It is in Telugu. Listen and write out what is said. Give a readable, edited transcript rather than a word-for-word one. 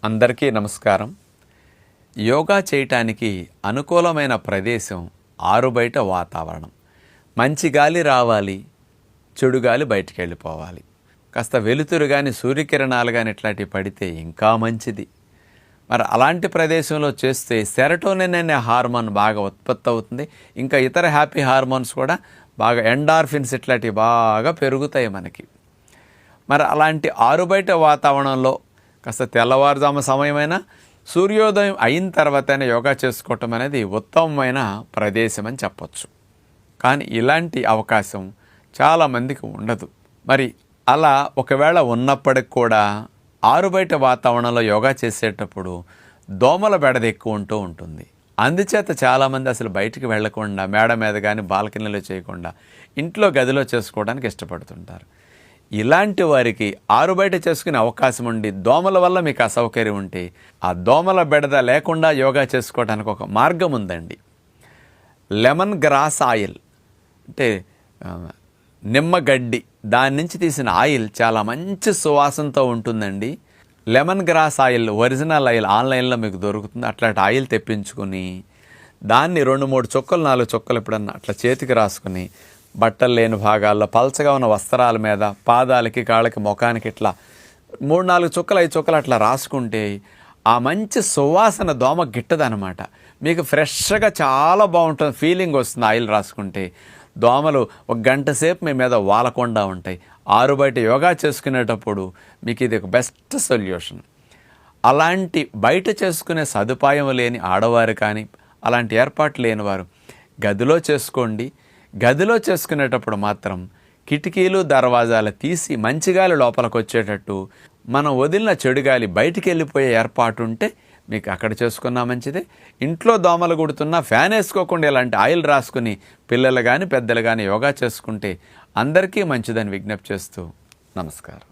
అందరికీ నమస్కారం. యోగా చేయటానికి అనుకూలమైన ప్రదేశం ఆరుబయట వాతావరణం. మంచి గాలి రావాలి, చెడు గాలి బయటికి వెళ్ళిపోవాలి. కాస్త వెలుతురు కానీ సూర్యకిరణాలు కానీ ఇట్లాంటివి పడితే ఇంకా మంచిది. మరి అలాంటి ప్రదేశంలో చేస్తే సెరటోనిన్ అనే హార్మోన్ బాగా ఉత్పత్తి అవుతుంది. ఇంకా ఇతర హ్యాపీ హార్మోన్స్ కూడా బాగా ఎండార్ఫిన్స్ ఇట్లాంటివి బాగా పెరుగుతాయి మనకి. మరి అలాంటి ఆరుబయట వాతావరణంలో కాస్త తెల్లవారుజాము సమయమైనా సూర్యోదయం అయిన తర్వాతనే యోగా చేసుకోవటం అనేది ఉత్తమమైన ప్రదేశం అని చెప్పచ్చు. కానీ ఇలాంటి అవకాశం చాలామందికి ఉండదు. మరి అలా ఒకవేళ ఉన్నప్పటికి కూడా ఆరుబయట వాతావరణంలో యోగా చేసేటప్పుడు దోమల బెడద ఎక్కువ ఉంటూ ఉంటుంది. అందుచేత చాలామంది అసలు బయటికి వెళ్లకుండా మేడ మీద కానీ బాల్కనీలో చేయకుండా ఇంట్లో గదిలో చేసుకోవడానికి ఇష్టపడుతుంటారు. ఇలాంటి వారికి ఆరుబయట చేసుకునే అవకాశం ఉండి దోమల వల్ల మీకు అసౌకర్యం ఉంటే ఆ దోమల బెడద లేకుండా యోగా చేసుకోవడానికి ఒక మార్గం ఉందండి. లెమన్ గ్రాస్ ఆయిల్ అంటే నిమ్మగడ్డి, దాని నుంచి తీసిన ఆయిల్ చాలా మంచి సువాసనతో ఉంటుందండి. Lemon grass oil original oil ఆన్లైన్లో మీకు దొరుకుతుంది. అట్లాంటి ఆయిల్ తెప్పించుకుని దాన్ని 2-3 చుక్కలు 4 చుక్కలు ఎప్పుడన్నా అట్లా చేతికి రాసుకుని బట్టలు లేని భాగాల్లో పల్చగా ఉన్న వస్త్రాల మీద పాదాలకి కాళ్ళకి ముఖానికి ఇట్లా 3-4 చుక్కలు 5 చుక్కలు అట్లా రాసుకుంటే ఆ మంచి సువాసన దోమ గిట్టదనమాట. మీకు ఫ్రెష్గా చాలా బాగుంటుంది, ఫీలింగ్ వస్తుంది. ఆయిల్ రాసుకుంటే దోమలు 1 గంట సేపు మీ మీద వాలకుండా ఉంటాయి. ఆరుబయట యోగా చేసుకునేటప్పుడు మీకు ఇది ఒక బెస్ట్ సొల్యూషన్. అలాంటి బయట చేసుకునే సదుపాయం లేని ఆడవారు కానీ అలాంటి ఏర్పాటు లేని వారు గదిలో చేసుకోండి. గదిలో చేసుకునేటప్పుడు మాత్రం కిటికీలు దర్వాజాలు తీసి మంచిగాలి లోపలికి వచ్చేటట్టు మనం వదిలిన చెడుగాలి బయటికి వెళ్ళిపోయే ఏర్పాటు ఉంటే మీకు అక్కడ చేసుకున్నా మంచిదే. ఇంట్లో దోమలు కుడుతున్నా ఫ్యాన్ వేసుకోకుండా ఇలాంటి ఆయిల్ రాసుకుని పిల్లలు కానీ పెద్దలు కానీ యోగా చేసుకుంటే అందరికీ మంచిదని విజ్ఞప్తి చేస్తూ నమస్కారం.